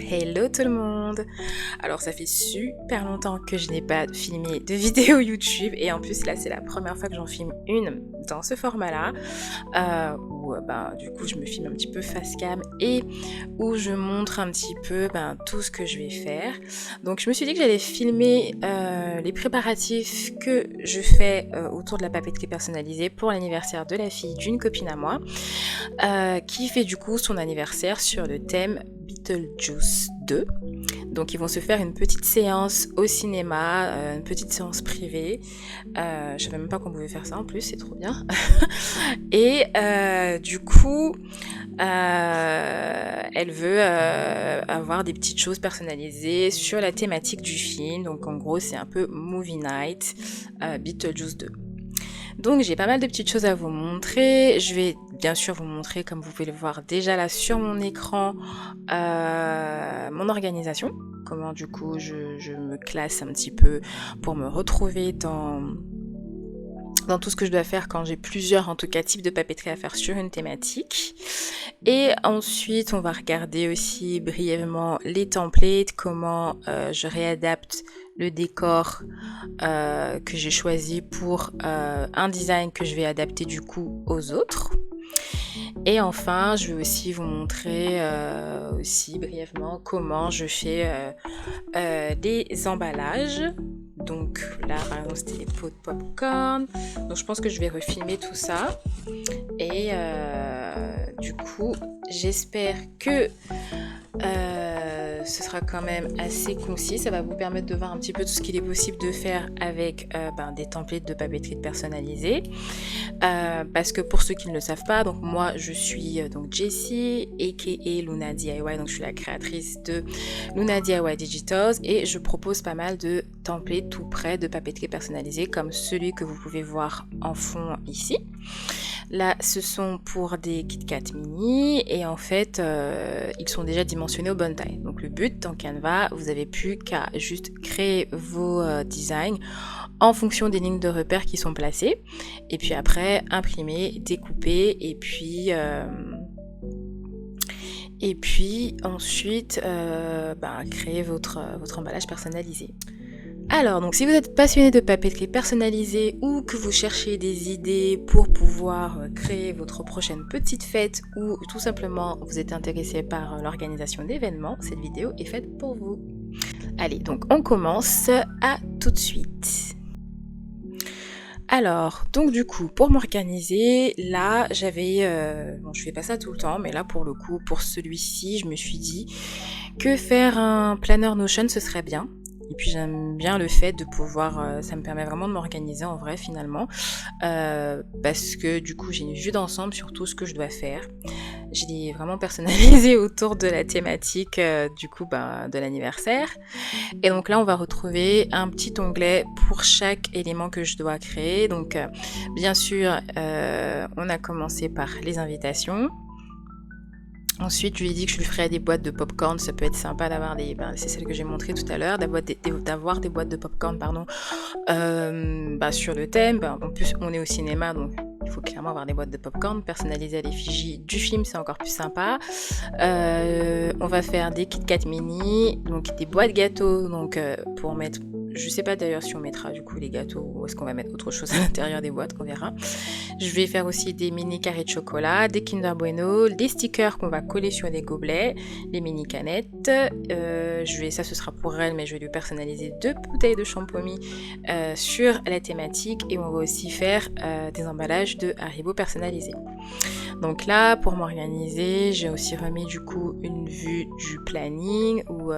Hello tout le monde! Alors ça fait super longtemps que je n'ai pas filmé de vidéo YouTube et en plus là c'est la première fois que j'en filme une dans ce format-là où du coup je me filme un petit peu face cam et où je montre un petit peu tout ce que je vais faire. Donc je me suis dit que j'allais filmer les préparatifs que je fais autour de la papeterie personnalisée pour l'anniversaire de la fille d'une copine à moi qui fait du coup son anniversaire sur le thème Beetlejuice 2. Donc ils vont se faire une petite séance au cinéma, une petite séance privée. Je savais même pas qu'on pouvait faire ça en plus, c'est trop bien. Et du coup, elle veut avoir des petites choses personnalisées sur la thématique du film. Donc en gros, c'est un peu Movie Night Beetlejuice 2. Donc j'ai pas mal de petites choses à vous montrer. Je vais bien sûr vous montrer, comme vous pouvez le voir déjà là sur mon écran, mon organisation. Comment du coup je me classe un petit peu pour me retrouver dans tout ce que je dois faire quand j'ai plusieurs, en tout cas, types de papeterie à faire sur une thématique. Et ensuite, on va regarder aussi brièvement les templates, comment je réadapte le décor que j'ai choisi pour un design que je vais adapter du coup aux autres. Et enfin, je vais aussi vous montrer aussi brièvement comment je fais des emballages. Donc là, par exemple, c'était les pots de popcorn. Donc je pense que je vais refilmer tout ça. Et du coup, j'espère que ce sera quand même assez concis. Ça va vous permettre de voir un petit peu tout ce qu'il est possible de faire avec des templates de papeterie personnalisée. Parce que pour ceux qui ne le savent pas, donc moi je suis donc Jessie aka Luna DIY, donc je suis la créatrice de Luna DIY Digitals et je propose pas mal de templates tout prêts de papeterie personnalisée comme celui que vous pouvez voir en fond ici. Là, ce sont pour des KitKat mini et en fait, ils sont déjà dimensionnés aux bonnes tailles. Donc le but dans Canva, vous avez plus qu'à juste créer vos designs en fonction des lignes de repère qui sont placées. Et puis après, imprimer, découper et puis ensuite créer votre emballage personnalisé. Alors, donc si vous êtes passionné de papeterie personnalisée ou que vous cherchez des idées pour pouvoir créer votre prochaine petite fête ou tout simplement vous êtes intéressé par l'organisation d'événements, cette vidéo est faite pour vous. Allez, donc on commence. À tout de suite. Alors, donc du coup, pour m'organiser, là, j'avais... je fais pas ça tout le temps, mais là, pour le coup, pour celui-ci, je me suis dit que faire un planner Notion, ce serait bien. Et puis j'aime bien le fait de pouvoir, ça me permet vraiment de m'organiser en vrai finalement, parce que du coup j'ai une vue d'ensemble sur tout ce que je dois faire. Je l'ai vraiment personnalisé autour de la thématique de l'anniversaire. Et donc là on va retrouver un petit onglet pour chaque élément que je dois créer. Donc bien sûr on a commencé par les invitations. Ensuite, je lui ai dit que je lui ferais des boîtes de popcorn. Ça peut être sympa d'avoir c'est celle que j'ai montré tout à l'heure, d'avoir des boîtes de popcorn, sur le thème. En plus, on est au cinéma, donc il faut clairement avoir des boîtes de popcorn personnalisées à l'effigie du film, c'est encore plus sympa. On va faire des KitKat mini, donc des boîtes gâteaux, donc pour mettre. Je sais pas d'ailleurs si on mettra du coup les gâteaux ou est-ce qu'on va mettre autre chose à l'intérieur des boîtes, on verra. Je vais faire aussi des mini carrés de chocolat, des Kinder Bueno, des stickers qu'on va coller sur les gobelets, les mini canettes. Ça ce sera pour elle, mais je vais lui personnaliser 2 bouteilles de Champomy sur la thématique et on va aussi faire des emballages de Haribo personnalisés. Donc là, pour m'organiser, j'ai aussi remis du coup une vue du planning où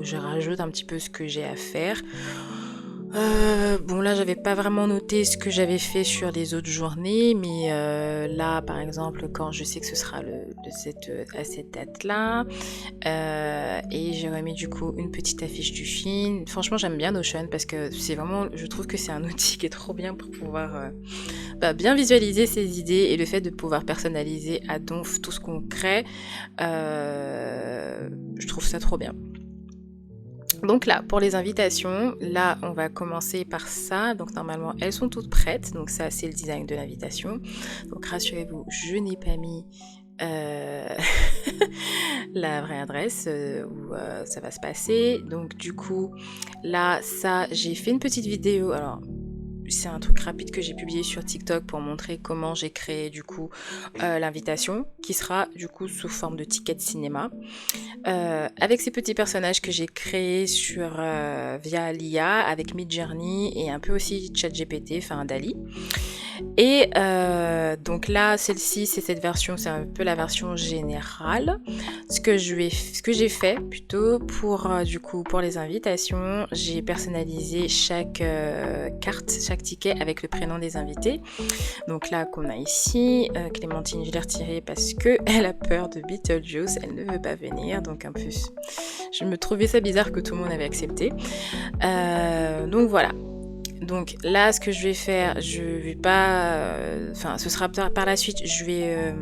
je rajoute un petit peu ce que j'ai à faire. Là j'avais pas vraiment noté ce que j'avais fait sur les autres journées, mais là par exemple quand je sais que ce sera à cette date là et j'ai remis du coup une petite affiche du film. Franchement j'aime bien Notion parce que je trouve que c'est un outil qui est trop bien pour pouvoir bien visualiser ses idées et le fait de pouvoir personnaliser à donf tout ce qu'on crée, je trouve ça trop bien. Donc là, pour les invitations, là, on va commencer par ça. Donc normalement, elles sont toutes prêtes. Donc ça, c'est le design de l'invitation. Donc rassurez-vous, je n'ai pas mis euh, la vraie adresse où ça va se passer. Donc du coup, là, ça, j'ai fait une petite vidéo. Alors, c'est un truc rapide que j'ai publié sur TikTok pour montrer comment j'ai créé du coup l'invitation, qui sera du coup sous forme de ticket de cinéma. Avec ces petits personnages que j'ai créés via l'IA avec Midjourney et un peu aussi ChatGPT, enfin DALL-E. Et donc là, celle-ci, c'est cette version, c'est un peu la version générale. Ce que j'ai fait plutôt pour du coup pour les invitations, j'ai personnalisé chaque carte, chaque ticket avec le prénom des invités. Donc là qu'on a ici, Clémentine, je l'ai retirée parce que elle a peur de Beetlejuice, elle ne veut pas venir. Donc en plus, je me trouvais ça bizarre que tout le monde avait accepté. Donc voilà. Donc là, ce que je vais faire, je vais pas... Enfin, ce sera par la suite, je vais...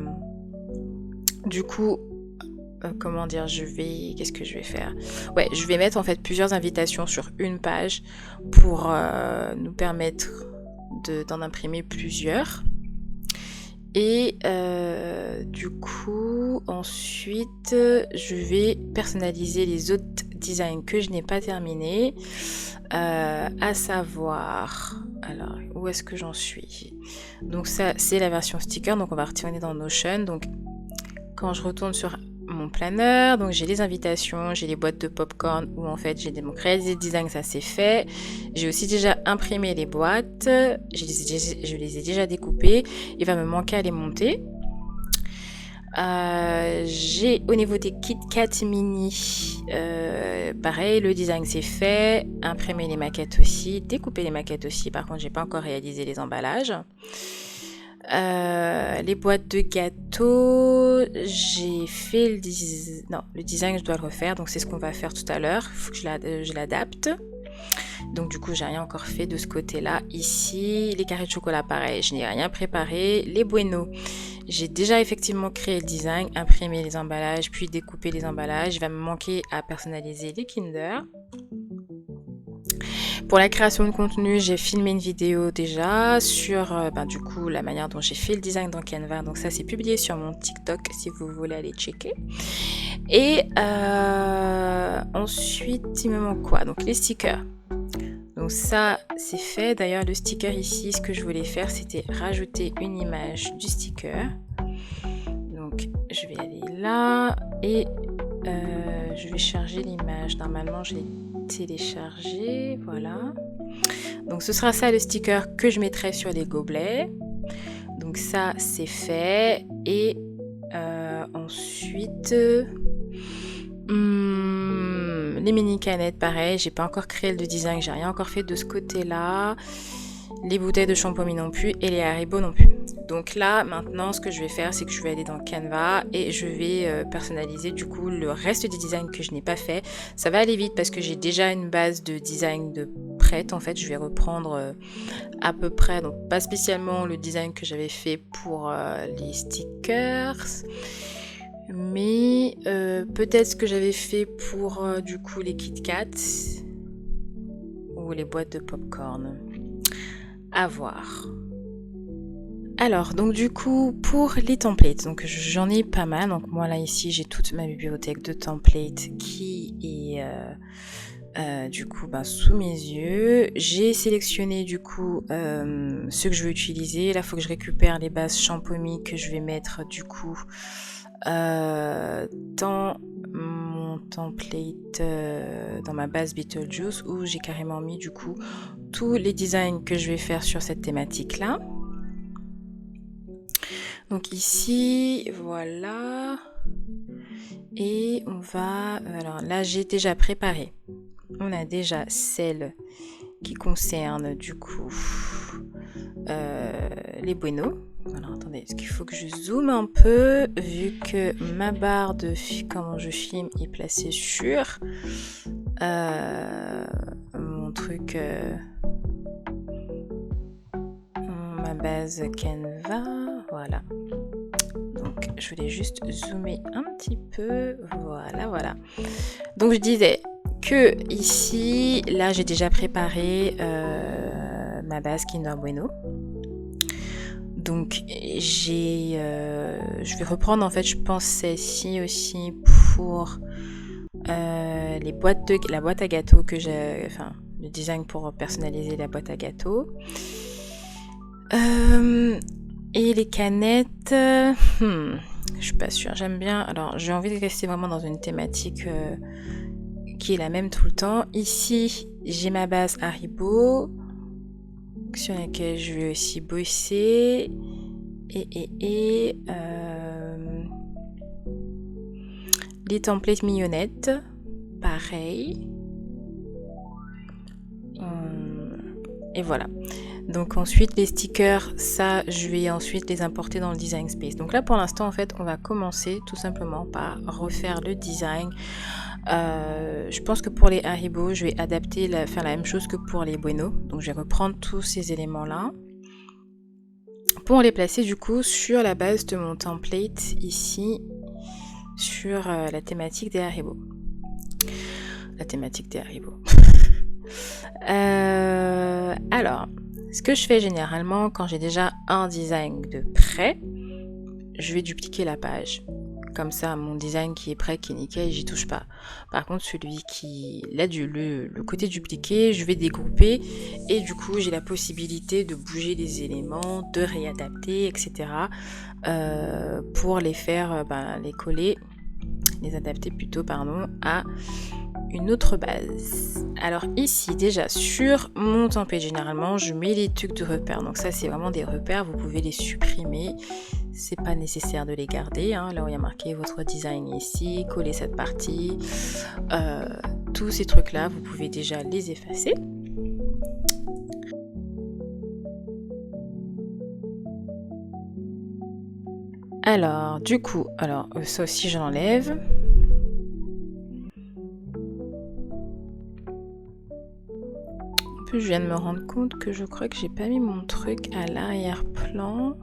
du coup... comment dire, qu'est-ce que je vais faire? Ouais, je vais mettre en fait plusieurs invitations sur une page pour nous permettre d'en imprimer plusieurs. Et du coup, ensuite, je vais personnaliser les autres designs que je n'ai pas terminés. À savoir, alors où est-ce que j'en suis? Donc ça, c'est la version sticker, donc on va retourner dans Notion. Donc quand je retourne sur mon planner, donc j'ai les invitations, j'ai les boîtes de popcorn où en fait j'ai réalisé des designs, ça c'est fait. J'ai aussi déjà imprimé les boîtes, je les ai déjà découpées, il va me manquer à les monter. J'ai au niveau des Kit Kat mini, pareil, le design c'est fait, imprimer les maquettes aussi, découper les maquettes aussi, par contre j'ai pas encore réalisé les emballages. Les boîtes de gâteaux, j'ai fait le design je dois le refaire, donc c'est ce qu'on va faire tout à l'heure, il faut que je l'adapte. Donc du coup j'ai rien encore fait de ce côté là. Ici les carrés de chocolat pareil, je n'ai rien préparé. Les Bueno, j'ai déjà effectivement créé le design, imprimé les emballages, puis découpé les emballages. Il va me manquer à personnaliser les Kinder. Pour la création de contenu, j'ai filmé une vidéo déjà sur du coup la manière dont j'ai fait le design dans Canva. Donc ça c'est publié sur mon TikTok si vous voulez aller checker. Et ensuite il me manque quoi? Donc les stickers. Donc ça c'est fait. D'ailleurs le sticker ici, ce que je voulais faire c'était rajouter une image du sticker. Donc je vais aller là et je vais charger l'image. Normalement je l'ai téléchargée, voilà. Donc ce sera ça le sticker que je mettrai sur les gobelets. Donc ça c'est fait. Et ensuite les mini canettes pareil, j'ai pas encore créé le design, j'ai rien encore fait de ce côté là. Les bouteilles de shampoing non plus et les Haribo non plus. Donc là maintenant ce que je vais faire c'est que je vais aller dans Canva et je vais personnaliser du coup le reste des designs que je n'ai pas fait. Ça va aller vite parce que j'ai déjà une base de design prête en fait. Je vais reprendre à peu près, donc pas spécialement le design que j'avais fait pour les stickers, mais peut-être ce que j'avais fait pour du coup les Kit Kat ou les boîtes de popcorn. À voir. Alors, donc du coup, pour les templates, donc j'en ai pas mal. Donc moi là ici, j'ai toute ma bibliothèque de templates qui est du coup sous mes yeux. J'ai sélectionné du coup ceux que je veux utiliser. Là, il faut que je récupère les bases Champomy que je vais mettre du coup dans mon template, dans ma base Beetlejuice où j'ai carrément mis du coup tous les designs que je vais faire sur cette thématique là. Donc ici voilà, et on va, alors là j'ai déjà préparé, on a déjà celle qui concerne du coup les Bueno. Alors attendez, est-ce qu'il faut que je zoome un peu vu que ma barre de comment je filme est placée sur mon truc, ma base Canva, voilà. Donc je voulais juste zoomer un petit peu, voilà. Donc je disais que ici, là j'ai déjà préparé ma base Kinder Bueno. Donc je vais reprendre en fait, je pense celle-ci aussi pour la boîte à gâteaux que j'ai, enfin le design pour personnaliser la boîte à gâteaux. Et les canettes, je suis pas sûre, j'aime bien. Alors j'ai envie de rester vraiment dans une thématique qui est la même tout le temps. Ici j'ai ma base Haribo sur laquelle je vais aussi bosser et les templates mignonnettes, pareil. Et voilà. Donc ensuite les stickers, ça je vais ensuite les importer dans le design space. Donc là pour l'instant en fait on va commencer tout simplement par refaire le design. Je pense que pour les Haribo je vais faire la même chose que pour les Bueno. Donc je vais reprendre tous ces éléments là pour les placer du coup sur la base de mon template ici sur la thématique des Haribo. La thématique des Haribo. Alors, ce que je fais généralement quand j'ai déjà un design de prêt, je vais dupliquer la page. Comme ça, mon design qui est prêt, qui est nickel, j'y touche pas. Par contre, celui qui là le côté dupliqué, je vais découper et du coup, j'ai la possibilité de bouger les éléments, de réadapter, etc. Pour les faire, les coller, les adapter plutôt, pardon, à une autre base. Alors ici déjà sur mon template généralement je mets les trucs de repères, donc ça c'est vraiment des repères, vous pouvez les supprimer, c'est pas nécessaire de les garder, hein. Là où il y a marqué votre design ici, coller cette partie, tous ces trucs là vous pouvez déjà les effacer. Alors du coup, ça aussi je l'enlève. Je viens de me rendre compte que je crois que j'ai pas mis mon truc à l'arrière-plan.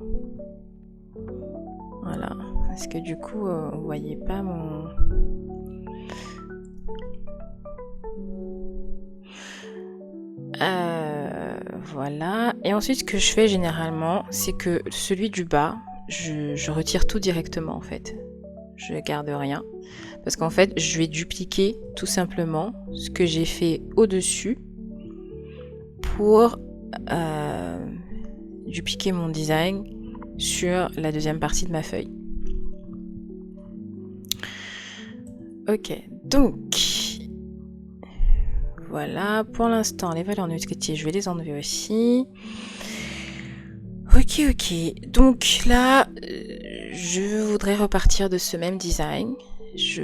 Voilà, parce que du coup, vous voyez pas mon... Voilà. Et ensuite, ce que je fais généralement, c'est que celui du bas, je retire tout directement en fait. Je garde rien. Parce qu'en fait, je vais dupliquer tout simplement ce que j'ai fait au-dessus pour dupliquer mon design sur la deuxième partie de ma feuille. Ok, donc voilà, pour l'instant les valeurs NutriTier, je vais les enlever aussi. Ok, donc là je voudrais repartir de ce même design. Je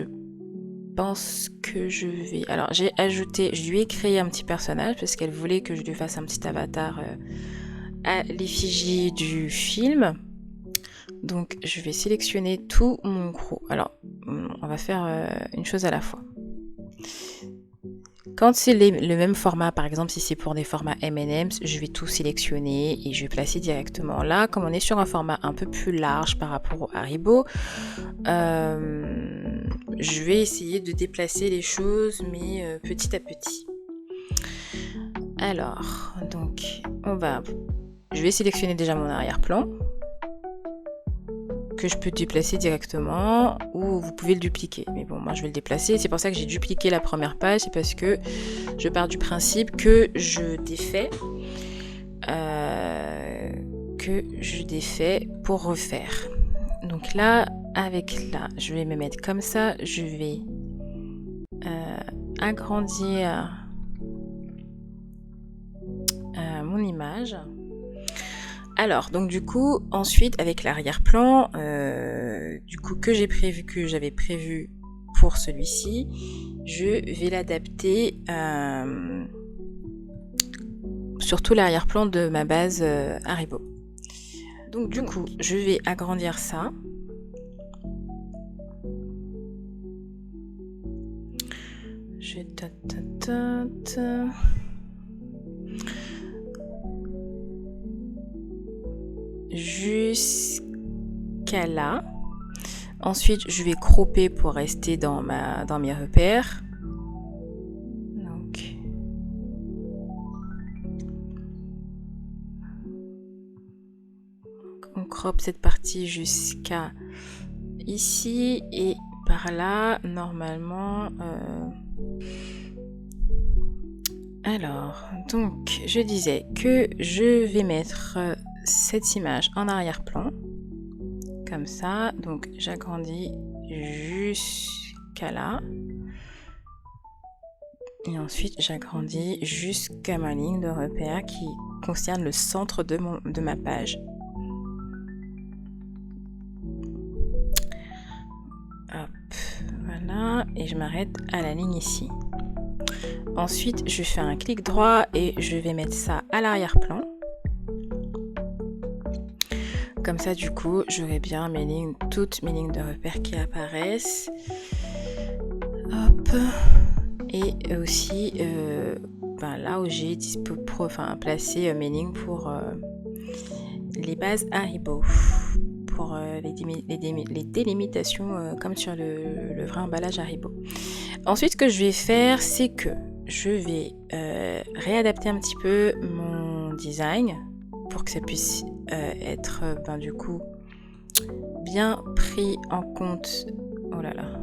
pense que je vais... Alors je lui ai créé un petit personnage parce qu'elle voulait que je lui fasse un petit avatar à l'effigie du film. Donc je vais sélectionner tout mon crew. Alors on va faire une chose à la fois. Quand c'est le même format, par exemple si c'est pour des formats M&M's, je vais tout sélectionner et je vais placer directement là. Comme on est sur un format un peu plus large par rapport au Haribo, je vais essayer de déplacer les choses, mais petit à petit. Alors, donc, je vais sélectionner déjà mon arrière-plan, que je peux déplacer directement, ou vous pouvez le dupliquer. Mais bon, moi je vais le déplacer. C'est pour ça que j'ai dupliqué la première page, c'est parce que je pars du principe que je défais, pour refaire. Donc là, je vais me mettre comme ça, je vais agrandir mon image. Alors, donc du coup, ensuite, avec l'arrière-plan, que j'avais prévu pour celui-ci, je vais l'adapter sur tout l'arrière-plan de ma base Haribo. Donc du coup, je vais agrandir ça. Jusqu'à là. Ensuite, je vais cropper pour rester dans mes repères. Donc, crop cette partie jusqu'à ici et par là normalement. Alors, donc je disais que je vais mettre cette image en arrière-plan comme ça, donc j'agrandis jusqu'à là et ensuite j'agrandis jusqu'à ma ligne de repère qui concerne le centre de ma page. Hop, voilà, et je m'arrête à la ligne ici. Ensuite, je fais un clic droit et je vais mettre ça à l'arrière-plan. Comme ça, du coup, j'aurai bien toutes mes lignes de repère qui apparaissent. Hop. Et aussi, là où j'ai placé mes lignes pour les bases Haribo. Pour les délimitations comme sur le vrai emballage Haribo. Ensuite, ce que je vais faire, c'est que je vais réadapter un petit peu mon design pour que ça puisse être du coup bien pris en compte. Oh là là,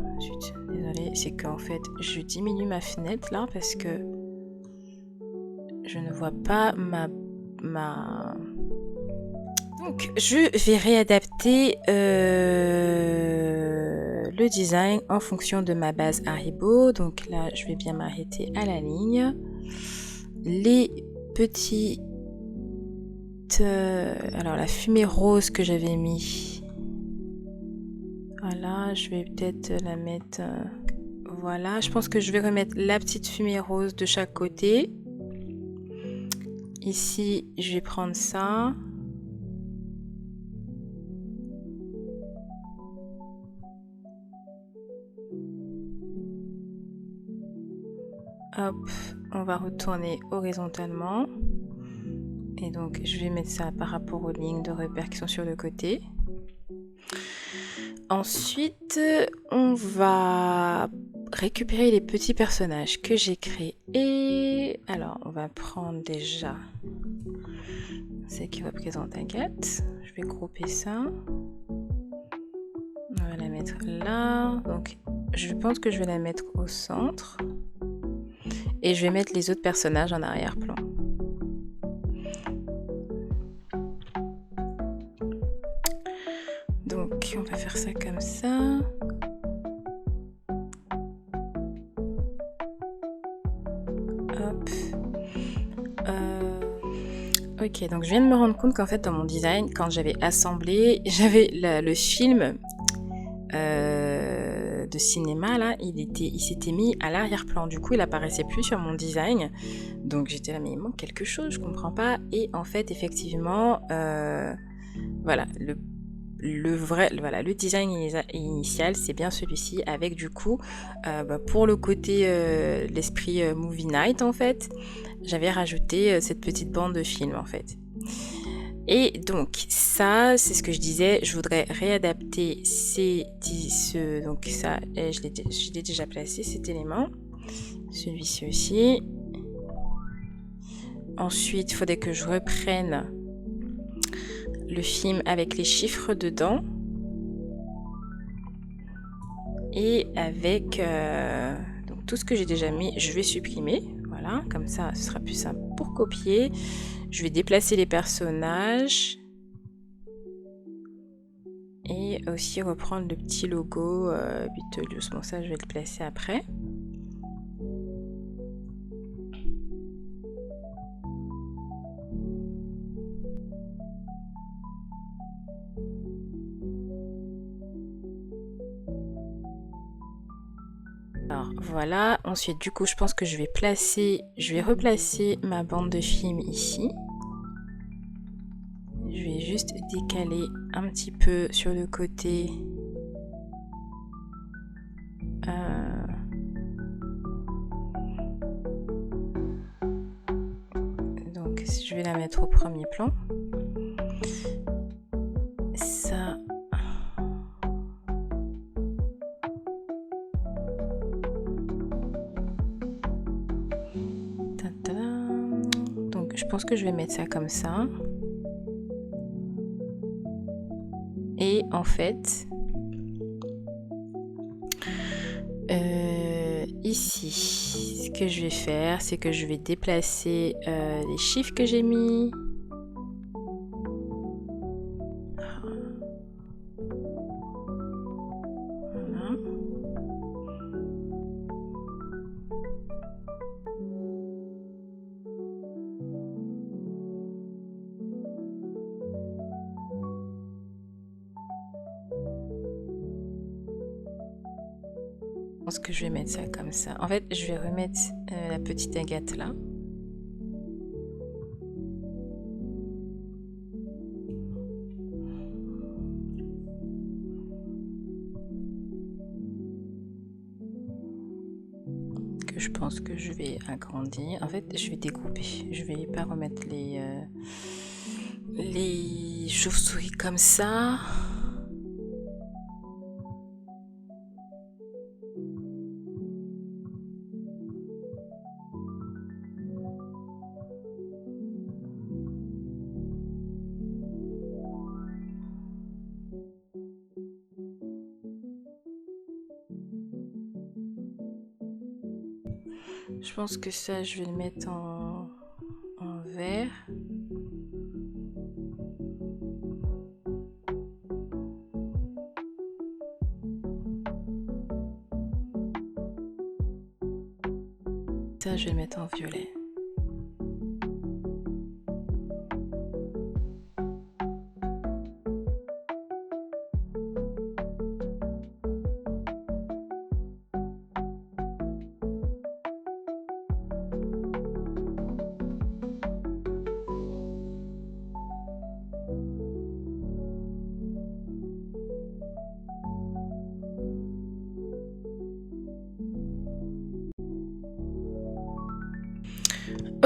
désolée, c'est qu'en fait je diminue ma fenêtre là parce que je ne vois pas ma... Donc je vais réadapter le design en fonction de ma base Haribo. Donc là je vais bien m'arrêter à la ligne. Les petites alors la fumée rose que j'avais mis, voilà, je vais peut-être la mettre voilà, je pense que je vais remettre la petite fumée rose de chaque côté. Ici je vais prendre ça. Hop, on va retourner horizontalement. Et donc, je vais mettre ça par rapport aux lignes de repère qui sont sur le côté. Ensuite, on va récupérer les petits personnages que j'ai créés. Et alors, on va prendre déjà celle qui représente Agathe. Je vais grouper ça. On va la mettre là. Donc, je pense que je vais la mettre au centre. Et je vais mettre les autres personnages en arrière-plan. Donc, on va faire ça comme ça. Hop. Ok, donc je viens de me rendre compte qu'en fait, dans mon design, quand j'avais assemblé, j'avais le film de cinéma, là, il s'était mis à l'arrière-plan. Du coup, il apparaissait plus sur mon design. Donc, j'étais là, mais il manque quelque chose, je comprends pas. Et en fait, effectivement, voilà, le design initial, c'est bien celui-ci, avec du coup, pour le côté l'esprit movie night, en fait, j'avais rajouté cette petite bande de film, en fait. Et donc ça, c'est ce que je disais, je voudrais réadapter donc ça, je l'ai déjà placé, cet élément, celui-ci aussi. Ensuite, il faudrait que je reprenne le film avec les chiffres dedans et avec donc tout ce que j'ai déjà mis, je vais supprimer. Voilà, comme ça, ce sera plus simple pour copier. Je vais déplacer les personnages et aussi reprendre le petit logo Beetlejuice. Bon, ça, je vais le placer après. Alors voilà, ensuite du coup je pense que je vais replacer ma bande de film ici. Je vais juste décaler un petit peu sur le côté. Donc je vais la mettre au premier plan. Ça. Donc je pense que je vais mettre ça comme ça. Et en fait, ici, ce que je vais faire, c'est que je vais déplacer les chiffres que j'ai mis. Voilà. Je pense que je vais mettre ça comme ça. En fait, je vais remettre la petite agate là. Que je pense que je vais agrandir. En fait, je vais découper. Je vais pas remettre les chauves-souris comme ça. Je pense que ça, je vais le mettre en vert. Ça, je vais le mettre en violet.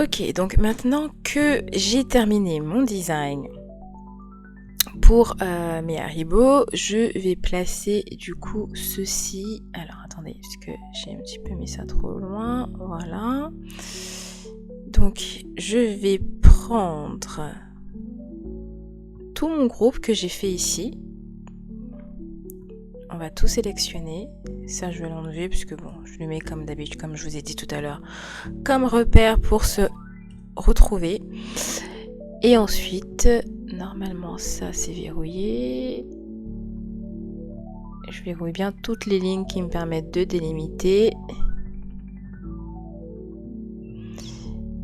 Ok, donc maintenant que j'ai terminé mon design pour mes haribots, je vais placer du coup ceci. Alors attendez, parce que j'ai un petit peu mis ça trop loin. Voilà. Donc je vais prendre tout mon groupe que j'ai fait ici. On va tout sélectionner. Ça, je vais l'enlever puisque bon, je le mets comme d'habitude, comme je vous ai dit tout à l'heure, comme repère pour se retrouver. Et ensuite, normalement, ça c'est verrouillé. Je verrouille bien toutes les lignes qui me permettent de délimiter.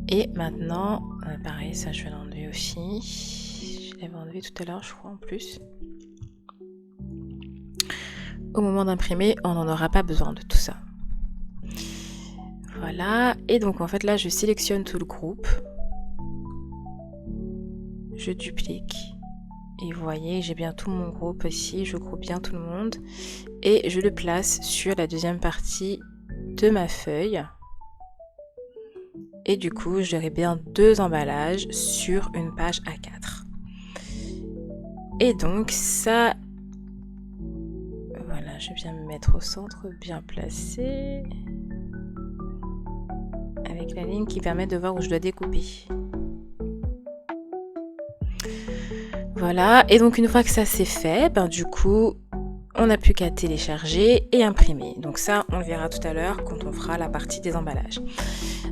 Et maintenant, pareil, ça je vais l'enlever aussi. Je l'avais enlevé tout à l'heure, je crois, en plus. Au moment d'imprimer, on n'en aura pas besoin de tout ça. Voilà, et donc en fait là je sélectionne tout le groupe. Je duplique. Et vous voyez, j'ai bien tout mon groupe ici, je groupe bien tout le monde. Et je le place sur la deuxième partie de ma feuille. Et du coup, j'aurai bien 2 emballages sur une page A4. Et donc ça... Voilà, je viens me mettre au centre, bien placé. Avec la ligne qui permet de voir où je dois découper. Voilà, et donc une fois que ça c'est fait, ben du coup, on n'a plus qu'à télécharger et imprimer. Donc ça, on le verra tout à l'heure quand on fera la partie des emballages.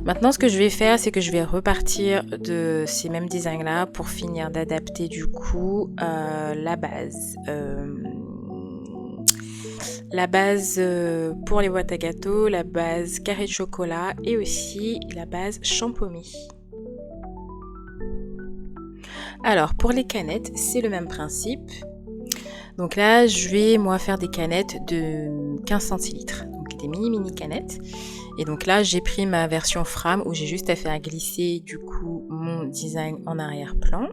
Maintenant, ce que je vais faire, c'est que je vais repartir de ces mêmes designs-là pour finir d'adapter du coup la base. La base pour les boîtes à gâteaux, la base carré de chocolat et aussi la base champomis. Alors, pour les canettes, c'est le même principe. Donc là, je vais, moi, faire des canettes de 15 centilitres. Donc des mini canettes. Et donc là, j'ai pris ma version Fram où j'ai juste à faire glisser, du coup, mon design en arrière-plan.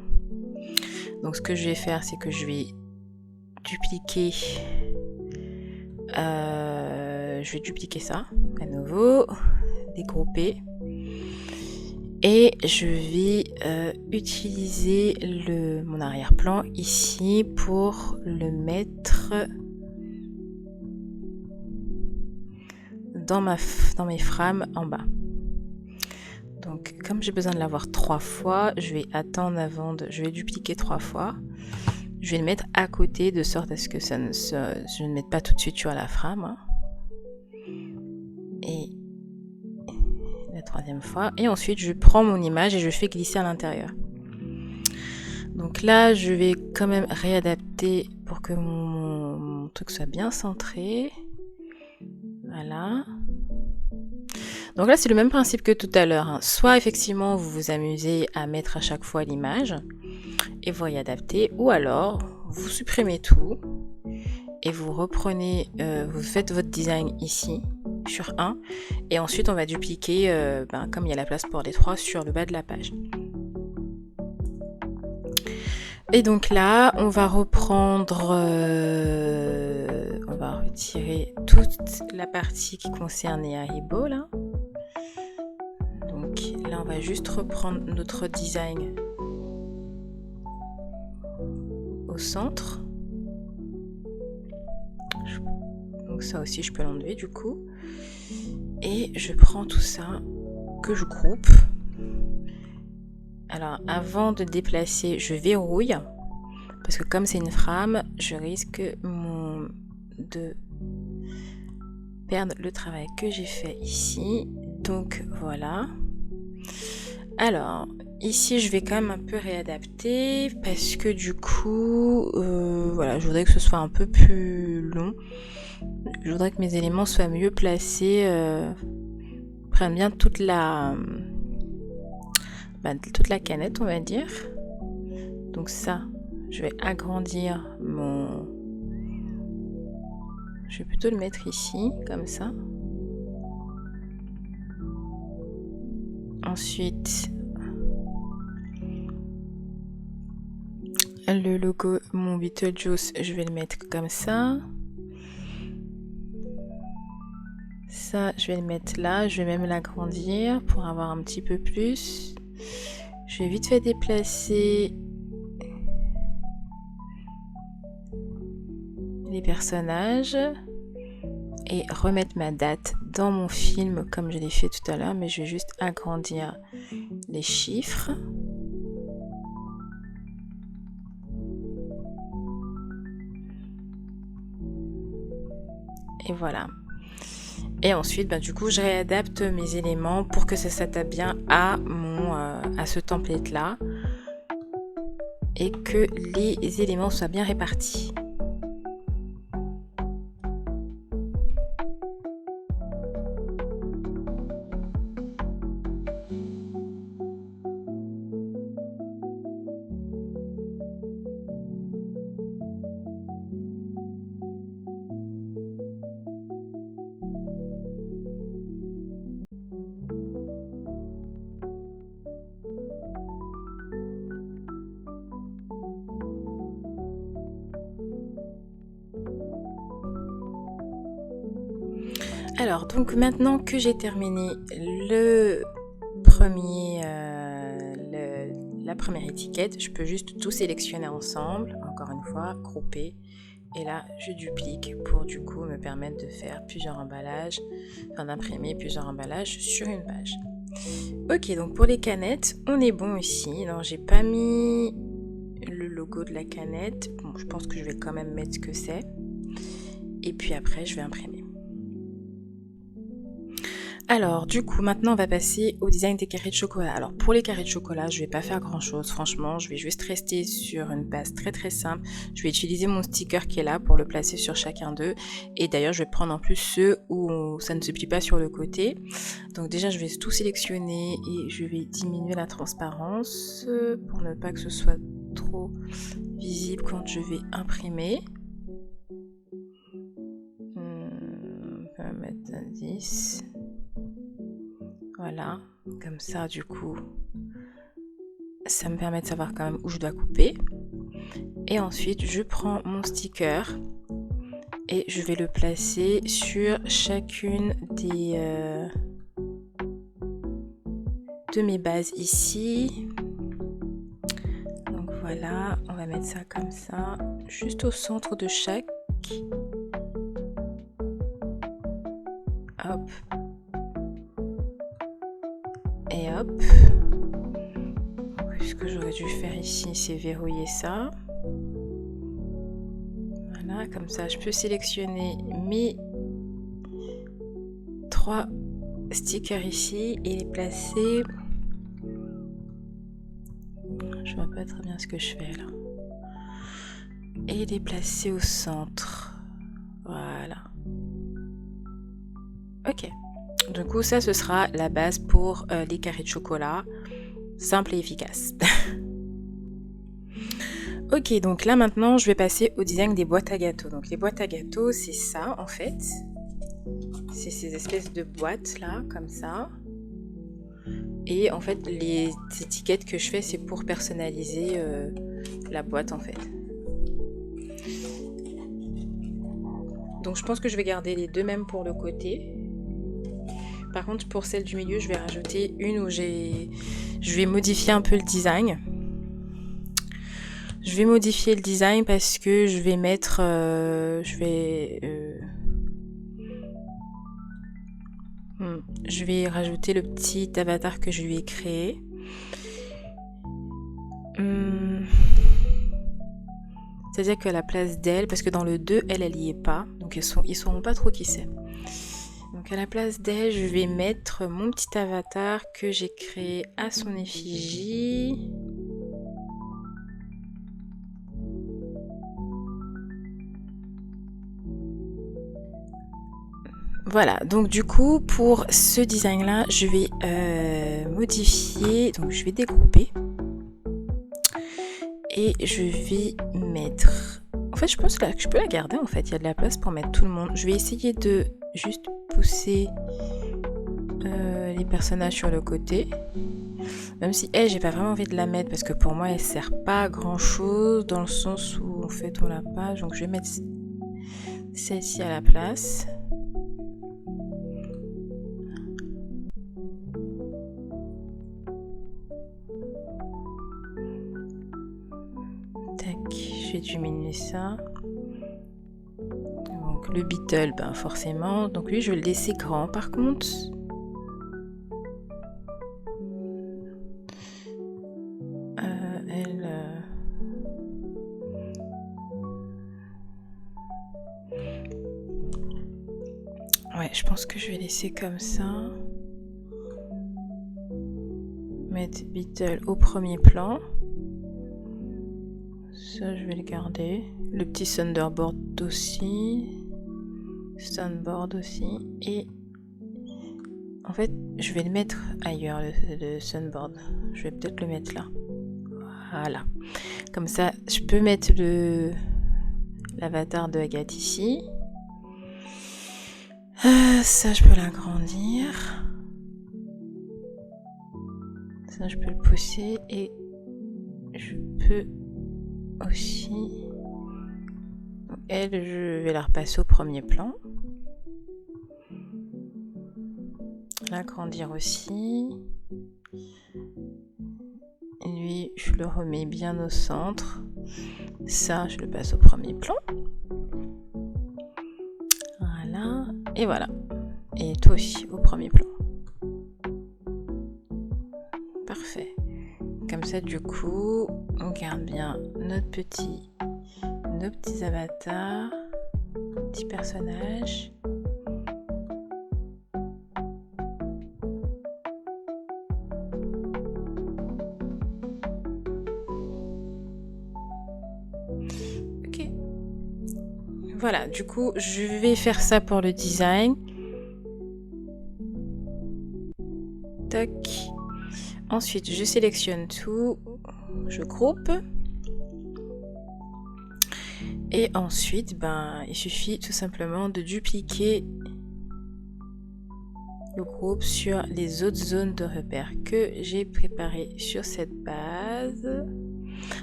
Donc ce que je vais faire, c'est que je vais dupliquer... je vais dupliquer ça, à nouveau. Dégrouper. Et je vais utiliser mon arrière-plan ici pour le mettre dans mes frames en bas. Donc comme j'ai besoin de l'avoir 3 fois, je vais attendre je vais dupliquer 3 fois. je vais le mettre à côté de sorte à ce que je ne mette pas tout de suite sur la frame. Hein. Et la troisième fois. Et ensuite, je prends mon image et je fais glisser à l'intérieur. Donc là, je vais quand même réadapter pour que mon truc soit bien centré. Voilà. Donc là, c'est le même principe que tout à l'heure. Hein. Soit effectivement, vous vous amusez à mettre à chaque fois l'image et vous réadaptez, ou alors vous supprimez tout et vous reprenez, vous faites votre design ici sur 1 et ensuite on va dupliquer, comme il y a la place pour les 3 sur le bas de la page. Et donc là, on va reprendre, on va retirer toute la partie qui concerne Haribo là. Donc là, on va juste reprendre notre design au centre. Donc ça aussi, je peux l'enlever du coup. Et je prends tout ça que je groupe. Alors, avant de déplacer, je verrouille. Parce que comme c'est une frame, je risque de perdre le travail que j'ai fait ici. Donc, voilà. Alors, ici, je vais quand même un peu réadapter. Parce que du coup, voilà, je voudrais que ce soit un peu plus long. Je voudrais que mes éléments soient mieux placés. Prennent bien toute la canette, on va dire. Donc ça, je vais agrandir je vais plutôt le mettre ici, comme ça. Ensuite, le logo, mon Beetlejuice, je vais le mettre comme ça. Ça, je vais le mettre là. Je vais même l'agrandir pour avoir un petit peu plus. Je vais vite fait déplacer les personnages et remettre ma date dans mon film comme je l'ai fait tout à l'heure, mais je vais juste agrandir les chiffres. Et voilà. Et ensuite, du coup, je réadapte mes éléments pour que ça s'adapte bien à ce template là et que les éléments soient bien répartis. Alors, donc maintenant que j'ai terminé la première étiquette, je peux juste tout sélectionner ensemble, encore une fois, grouper. Et là, je duplique pour du coup me permettre de faire plusieurs emballages, d'imprimer plusieurs emballages sur une page. Ok, donc pour les canettes, on est bon ici. Alors, j'ai pas mis le logo de la canette. Bon, je pense que je vais quand même mettre ce que c'est. Et puis après, je vais imprimer. Alors, du coup, maintenant, on va passer au design des carrés de chocolat. Alors, pour les carrés de chocolat, je vais pas faire grand-chose. Franchement, je vais juste rester sur une base très très simple. Je vais utiliser mon sticker qui est là pour le placer sur chacun d'eux. Et d'ailleurs, je vais prendre en plus ceux où ça ne se plie pas sur le côté. Donc déjà, je vais tout sélectionner et je vais diminuer la transparence pour ne pas que ce soit trop visible quand je vais imprimer. On peut mettre un 10. Voilà, comme ça du coup, ça me permet de savoir quand même où je dois couper. Et ensuite, je prends mon sticker et je vais le placer sur chacune de mes bases ici. Donc voilà, on va mettre ça comme ça, juste au centre de chaque. Hop. Et hop. Ce que j'aurais dû faire ici, c'est verrouiller ça. Voilà, comme ça je peux sélectionner mes 3 stickers ici et les placer. Je vois pas très bien ce que je fais là. Et les placer au centre. Voilà. Ok. Du coup, ça, ce sera la base pour les carrés de chocolat. Simple et efficace. Ok, donc là maintenant, je vais passer au design des boîtes à gâteaux. Donc les boîtes à gâteaux, c'est ça en fait. C'est ces espèces de boîtes là, comme ça. Et en fait, les étiquettes que je fais, c'est pour personnaliser la boîte en fait. Donc je pense que je vais garder les deux mêmes pour le côté. Par contre, pour celle du milieu, je vais rajouter une où je vais modifier un peu le design. Je vais modifier le design parce que je vais mettre... je vais rajouter le petit avatar que je lui ai créé. C'est-à-dire qu'à la place d'elle, parce que dans le 2, elle y est pas. Donc ils sauront pas trop qui c'est. Donc à la place d'elle, je vais mettre mon petit avatar que j'ai créé à son effigie. Voilà, donc du coup, pour ce design-là, je vais modifier, donc je vais découper. Et je vais mettre... En fait, je pense que je peux la garder, en fait. Il y a de la place pour mettre tout le monde. Je vais essayer de juste pousser les personnages sur le côté. Même si elle, j'ai pas vraiment envie de la mettre parce que pour moi, elle sert pas à grand-chose dans le sens où, en fait, on l'a pas. Donc, je vais mettre celle-ci à la place. Je vais diminuer ça. Donc le Beetle, ben forcément. Donc lui, je vais le laisser grand par contre. Ouais, je pense que je vais laisser comme ça. Mettre Beetle au premier plan. Ça, je vais le garder. Le petit Thunderbolt aussi. Sunboard aussi. Et en fait, je vais le mettre ailleurs, le Sunboard. Je vais peut-être le mettre là. Voilà. Comme ça, je peux mettre l'avatar de Agathe ici. Ça, je peux l'agrandir. Ça, je peux le pousser. Et je peux aussi... Elle, je vais la repasser au premier plan. L'agrandir aussi. Lui, je le remets bien au centre. Ça, je le passe au premier plan. Voilà. Et voilà. Et toi aussi, au premier plan. Parfait. Comme ça, du coup, on garde bien nos petits avatars, petits personnages. Ok. Voilà, du coup, je vais faire ça pour le design. Tac. Ensuite, je sélectionne tout, je groupe. Et ensuite, ben, il suffit tout simplement de dupliquer le groupe sur les autres zones de repère que j'ai préparées sur cette base.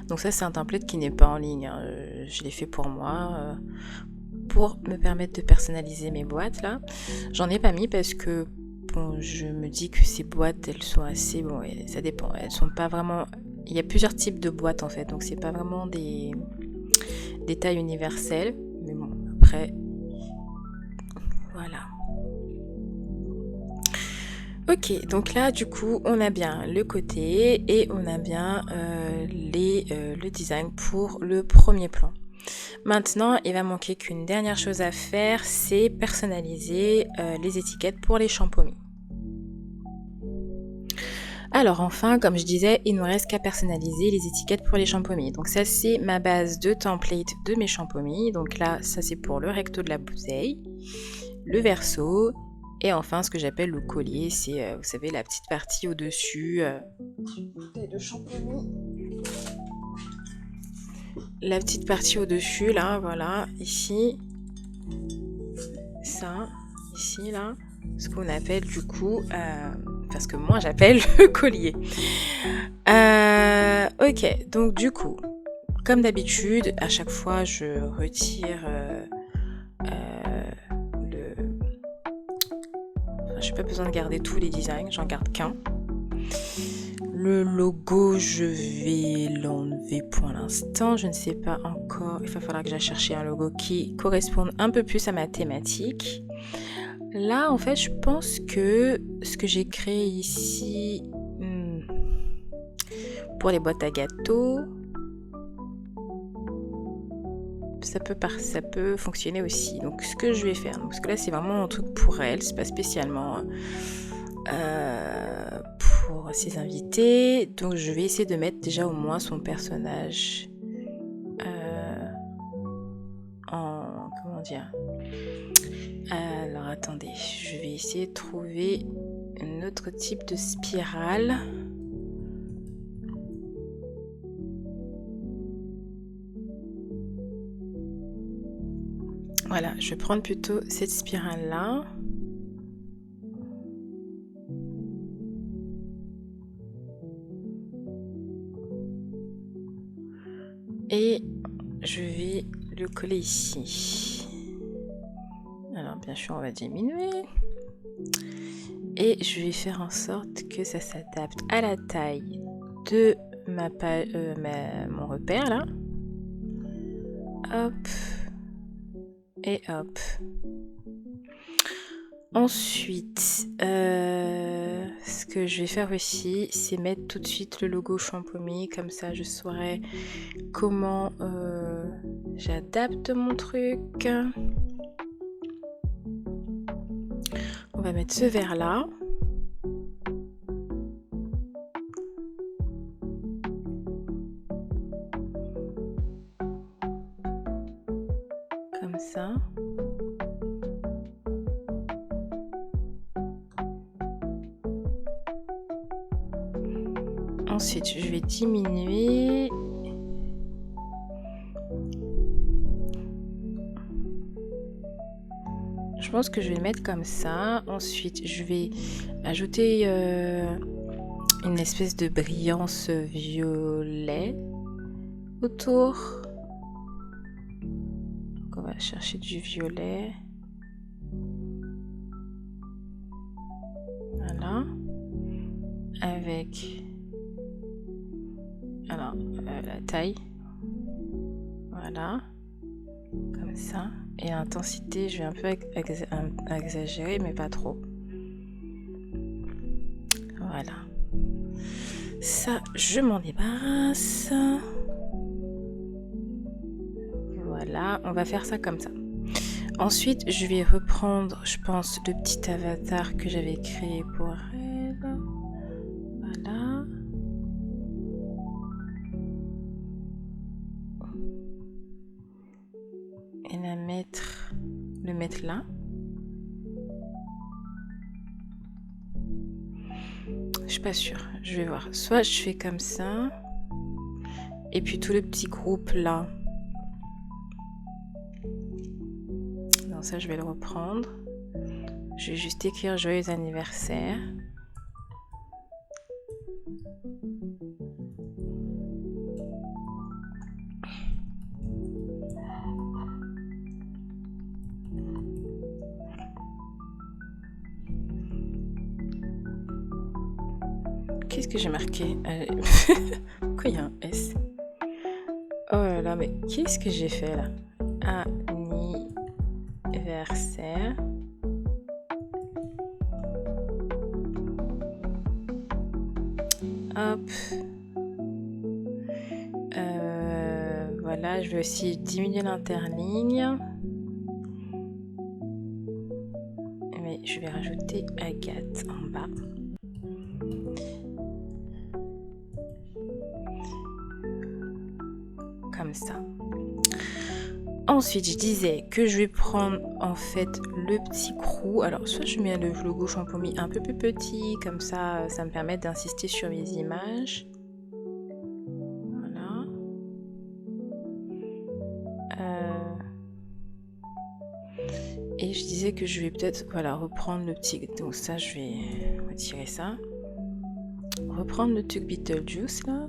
Donc ça, c'est un template qui n'est pas en ligne. Hein. Je l'ai fait pour moi, pour me permettre de personnaliser mes boîtes là. J'en ai pas mis parce que bon, je me dis que ces boîtes, elles sont assez... Bon, ça dépend. Elles sont pas vraiment... Il y a plusieurs types de boîtes en fait. Donc c'est pas vraiment des tailles universelles. Mais bon, après... Voilà. Ok, donc là du coup on a bien le côté et on a bien le design pour le premier plan. Maintenant, il va manquer qu'une dernière chose à faire, c'est personnaliser les étiquettes pour les Champomy. Alors enfin, comme je disais, il ne nous reste qu'à personnaliser les étiquettes pour les Champomy. Donc ça, c'est ma base de template de mes Champomy. Donc là, ça c'est pour le recto de la bouteille, le verso, et enfin ce que j'appelle le collier, c'est, vous savez, la petite partie au-dessus bouteille de Champomy. La petite partie au-dessus, là, voilà, ici, ça, ici, là, ce qu'on appelle du coup, enfin ce que moi j'appelle le collier. Ok, donc du coup, comme d'habitude, à chaque fois je retire le... Enfin, j'ai pas besoin de garder tous les designs, j'en garde qu'un. Le logo, je vais l'enlever pour l'instant. Je ne sais pas encore. Il va falloir que j'aille chercher un logo qui corresponde un peu plus à ma thématique. Là, en fait, je pense que ce que j'ai créé ici pour les boîtes à gâteaux, ça peut fonctionner aussi. Donc, ce que je vais faire, parce que là, c'est vraiment un truc pour elle. C'est pas spécialement pour ses invités. Donc je vais essayer de mettre déjà au moins son personnage en... Comment dire? Alors attendez, je vais essayer de trouver un autre type de spirale. Voilà, je vais prendre plutôt cette spirale-là. Et je vais le coller ici. Alors bien sûr on va diminuer. Et je vais faire en sorte que ça s'adapte à la taille de mon repère là. Hop. Et hop. Ensuite, ce que je vais faire aussi, c'est mettre tout de suite le logo Champomy, comme ça je saurai comment j'adapte mon truc. On va mettre ce vert là. Comme ça. Ensuite, je vais diminuer. Je pense que je vais le mettre comme ça. Ensuite, je vais ajouter une espèce de brillance violet autour. Donc, on va chercher du violet. Voilà. Avec... Alors, la taille. Voilà. Comme ça. Et l'intensité, je vais un peu exagérer, mais pas trop. Voilà. Ça, je m'en débarrasse. Voilà, on va faire ça comme ça. Ensuite, je vais reprendre, je pense, le petit avatar que j'avais créé pour elle. Voilà. Et le mettre là. Je suis pas sûre, je vais voir. Soit je fais comme ça. Et puis tout le petit groupe là. Non, ça je vais le reprendre. Je vais juste écrire joyeux anniversaire. Qu'est-ce que j'ai marqué? Pourquoi il y a un S? Oh là là, mais qu'est-ce que j'ai fait là? Anniversaire. Hop. Voilà, Voilà, je vais aussi diminuer l'interligne. Mais je vais rajouter Agathe en bas. Comme ça. Ensuite, je disais que je vais prendre en fait le petit crew. Alors, soit je mets le logo Champomy un peu plus petit, comme ça, ça me permet d'insister sur mes images. Voilà. Et je disais que je vais peut-être, voilà, reprendre le petit... Donc ça, je vais retirer ça. Reprendre le truc Beetlejuice, là.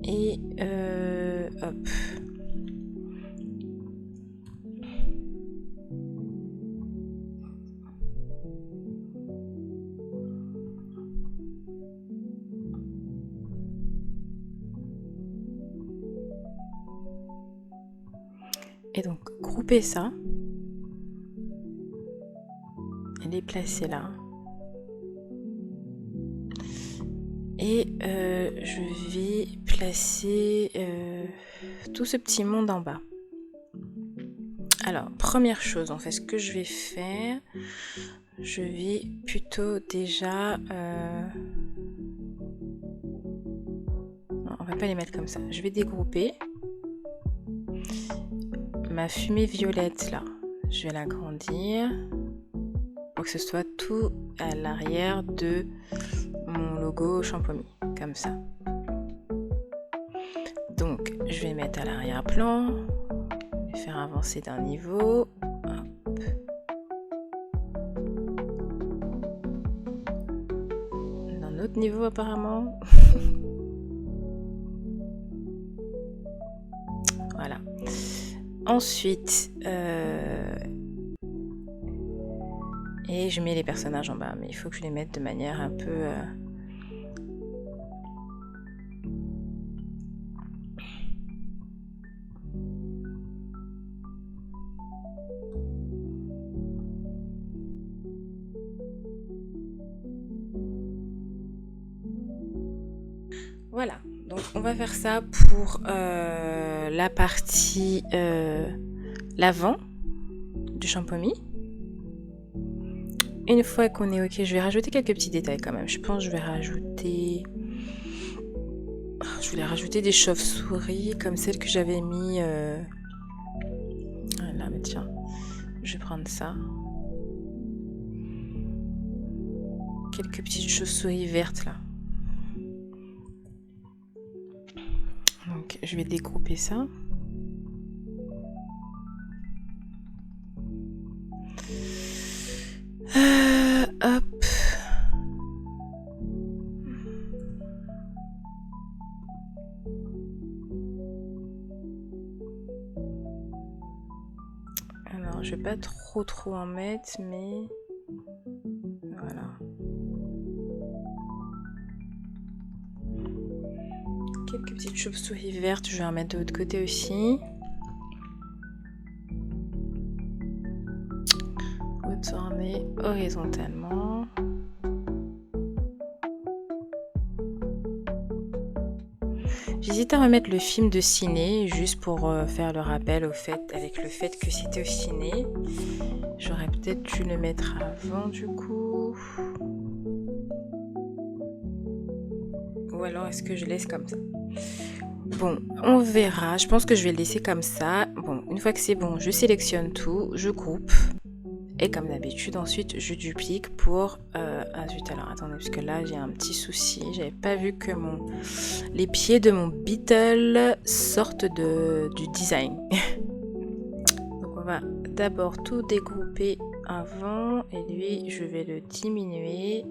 Et hop. Et donc, grouper ça. Et les placer là. Et je vais placer tout ce petit monde en bas. Alors, première chose, en fait, ce que je vais faire, je vais plutôt déjà... Non, on va pas les mettre comme ça. Je vais dégrouper. Ma fumée violette, là, je vais l'agrandir pour que ce soit tout à l'arrière de mon logo Champomy, comme ça. Donc, je vais mettre à l'arrière-plan, faire avancer d'un niveau. Hop. D'un autre niveau apparemment. Voilà. Ensuite, et je mets les personnages en bas, mais il faut que je les mette de manière un peu... Voilà, donc on va faire ça pour la partie l'avant du Champomy. Une fois qu'on est ok, je vais rajouter quelques petits détails quand même. Je pense que je vais rajouter... Je voulais rajouter des chauves-souris comme celles que j'avais mis... Là, mais tiens, je vais prendre ça. Quelques petites chauves-souris vertes là. Donc je vais dégrouper ça. Hop. Alors je vais pas trop en mettre, mais voilà. Quelques petites chauves-souris vertes, je vais en mettre de l'autre côté aussi. Retourner horizontalement. J'hésite à remettre le film de ciné, juste pour faire le rappel avec le fait que c'était au ciné. J'aurais peut-être dû le mettre avant du coup. Ou alors est-ce que je laisse comme ça? Bon, on verra. Je pense que je vais le laisser comme ça. Bon, une fois que c'est bon, je sélectionne tout, je groupe. Et comme d'habitude, ensuite, je duplique pour... Ah zut, alors attendez, parce que là, j'ai un petit souci. J'avais pas vu que les pieds de mon Beetle sortent du design. Donc on va d'abord tout dégrouper avant. Et lui, je vais le diminuer.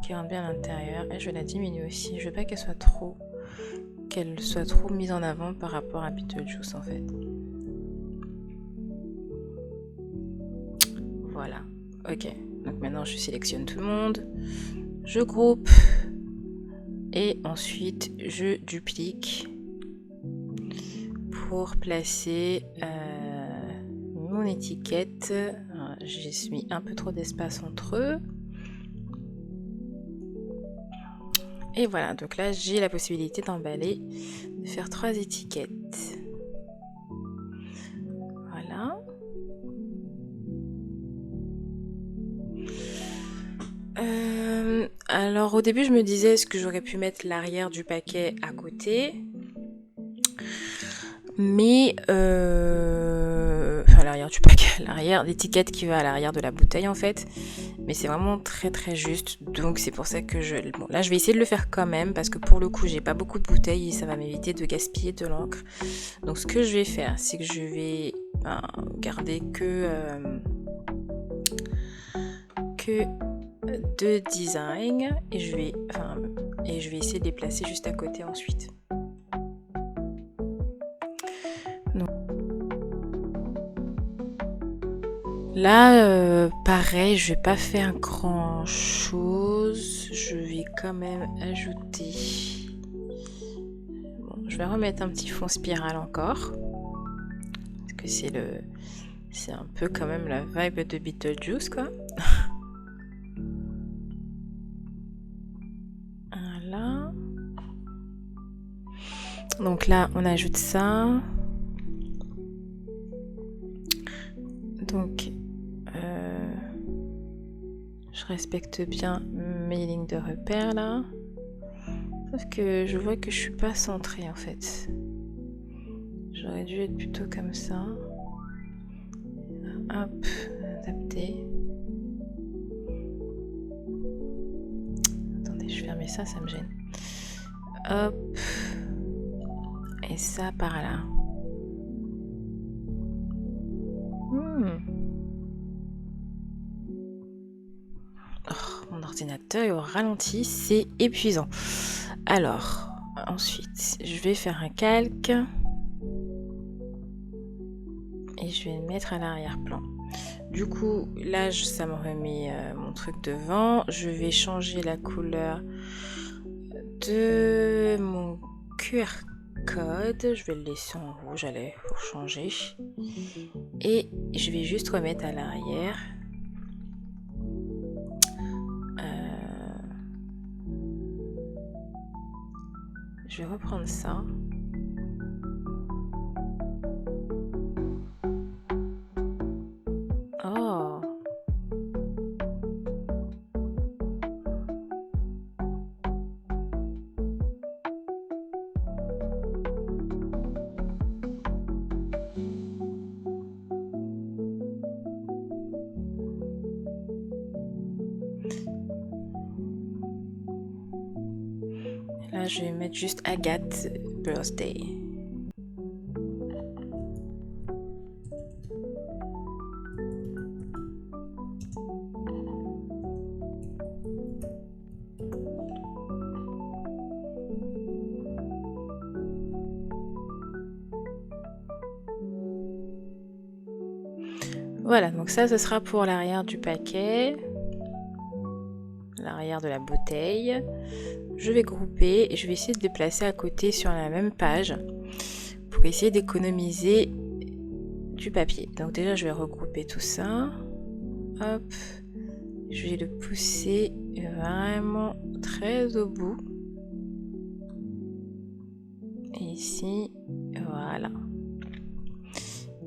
Qui rentre bien à l'intérieur, et je vais la diminuer aussi. Je veux pas qu'elle soit trop mise en avant par rapport à Beetlejuice en fait. Voilà, ok. Donc maintenant je sélectionne tout le monde, je groupe et ensuite je duplique pour placer mon étiquette. Alors, j'ai mis un peu trop d'espace entre eux. Et voilà, donc là j'ai la possibilité d'emballer, de faire 3 étiquettes. Voilà. Alors au début je me disais est-ce que j'aurais pu mettre l'arrière du paquet à côté, mais enfin l'arrière du paquet, l'arrière, l'étiquette qui va à l'arrière de la bouteille en fait, mais c'est vraiment très très juste, donc c'est pour ça que bon là je vais essayer de le faire quand même parce que pour le coup j'ai pas beaucoup de bouteilles et ça va m'éviter de gaspiller de l'encre. Donc ce que je vais faire c'est que je vais garder que 2 designs et je vais essayer de les placer juste à côté ensuite. Donc, là, pareil, je vais pas faire grand chose. Je vais quand même ajouter. Bon, je vais remettre un petit fond spirale encore. Parce que c'est un peu quand même la vibe de Beetlejuice, quoi. Voilà. Donc là, on ajoute ça. Donc, je respecte bien mes lignes de repère là. Sauf que je vois que je suis pas centrée en fait. J'aurais dû être plutôt comme ça. Hop, adapter. Attendez, je ferme ça, ça me gêne. Hop. Et ça par là. Oh, mon ordinateur est au ralenti, c'est épuisant. Alors, ensuite, je vais faire un calque. Et je vais le mettre à l'arrière-plan. Du coup, là, ça me remet mon truc devant. Je vais changer la couleur de mon QR code. Je vais le laisser en rouge, allez, pour changer. Et je vais juste remettre à l'arrière. Je vais reprendre ça. Oh! Là, je vais mettre juste Agathe Birthday. Voilà, donc ça, ce sera pour l'arrière du paquet, l'arrière de la bouteille. Je vais grouper et je vais essayer de les placer à côté sur la même page pour essayer d'économiser du papier. Donc déjà, je vais regrouper tout ça. Hop, je vais le pousser vraiment très au bout. Et ici, voilà.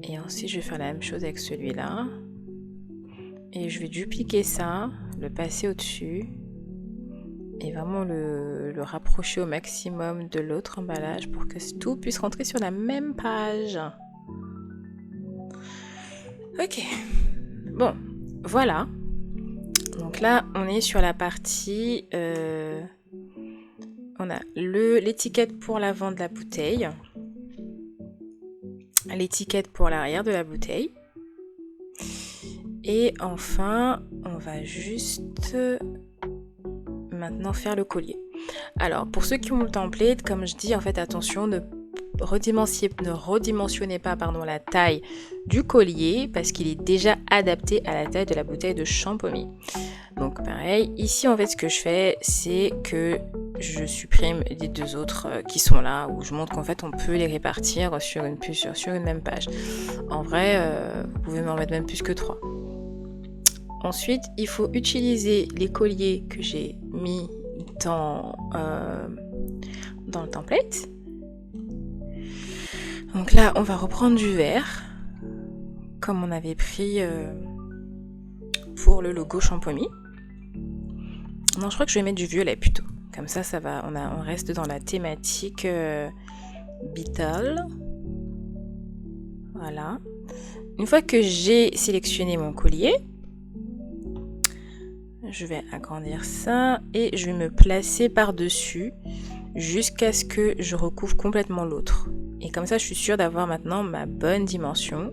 Et ensuite, je vais faire la même chose avec celui-là. Et je vais dupliquer ça, le passer au-dessus. Et vraiment le rapprocher au maximum de l'autre emballage pour que tout puisse rentrer sur la même page. Ok. Bon, voilà. Donc là, on est sur la partie... on a l'étiquette pour l'avant de la bouteille. L'étiquette pour l'arrière de la bouteille. Et enfin, on va juste maintenant faire le collier. Alors, pour ceux qui ont le template, comme je dis, en fait, attention, ne redimensionnez pas la taille du collier parce qu'il est déjà adapté à la taille de la bouteille de Champomy. Donc pareil, ici en fait ce que je fais, c'est que je supprime les deux autres qui sont là, où je montre qu'en fait on peut les répartir sur une même page. En vrai, vous pouvez m'en mettre même plus que 3. Ensuite, il faut utiliser les colliers que j'ai mis dans le template. Donc là, on va reprendre du vert, comme on avait pris pour le logo Champomy. Non, je crois que je vais mettre du violet plutôt. Comme ça, ça va. On reste dans la thématique Beetle. Voilà. Une fois que j'ai sélectionné mon collier, je vais agrandir ça et je vais me placer par-dessus jusqu'à ce que je recouvre complètement l'autre. Et comme ça, je suis sûre d'avoir maintenant ma bonne dimension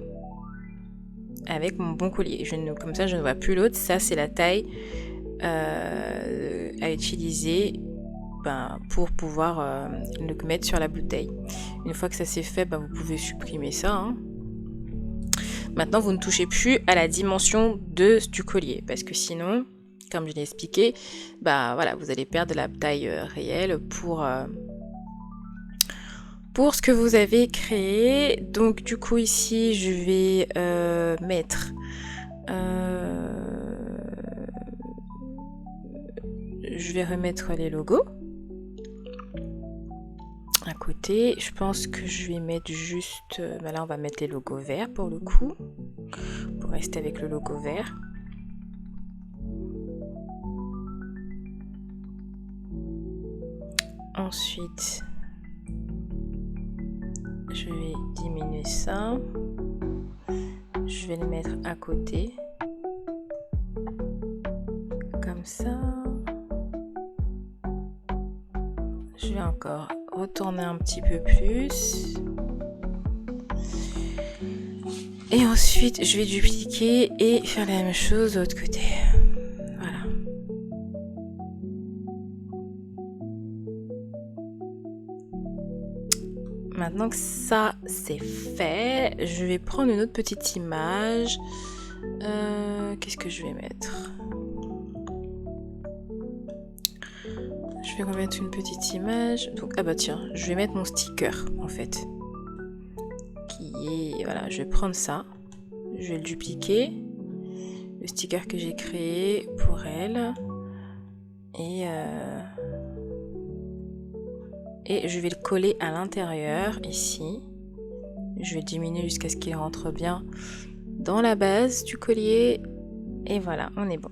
avec mon bon collier. Comme ça, je ne vois plus l'autre. Ça, c'est la taille à utiliser pour pouvoir le mettre sur la bouteille. Une fois que ça c'est fait, vous pouvez supprimer ça. Hein. Maintenant, vous ne touchez plus à la dimension du collier parce que sinon, comme je l'ai expliqué, voilà, vous allez perdre la taille réelle pour ce que vous avez créé. Donc du coup ici, je vais mettre je vais remettre les logos à côté. Je pense que je vais mettre juste là on va mettre les logos verts pour le coup, pour rester avec le logo vert. Ensuite je vais diminuer ça, je vais le mettre à côté comme ça. Je vais encore retourner un petit peu plus et ensuite je vais dupliquer et faire la même chose de l'autre côté. Voilà. Maintenant que ça c'est fait, je vais prendre une autre petite image. Qu'est-ce que je vais mettre ? Je vais remettre une petite image. Donc, tiens, je vais mettre mon sticker en fait. Voilà, je vais prendre ça. Je vais le dupliquer. Le sticker que j'ai créé pour elle. Et je vais le coller à l'intérieur ici. Je vais diminuer jusqu'à ce qu'il rentre bien dans la base du collier. Et voilà, on est bon.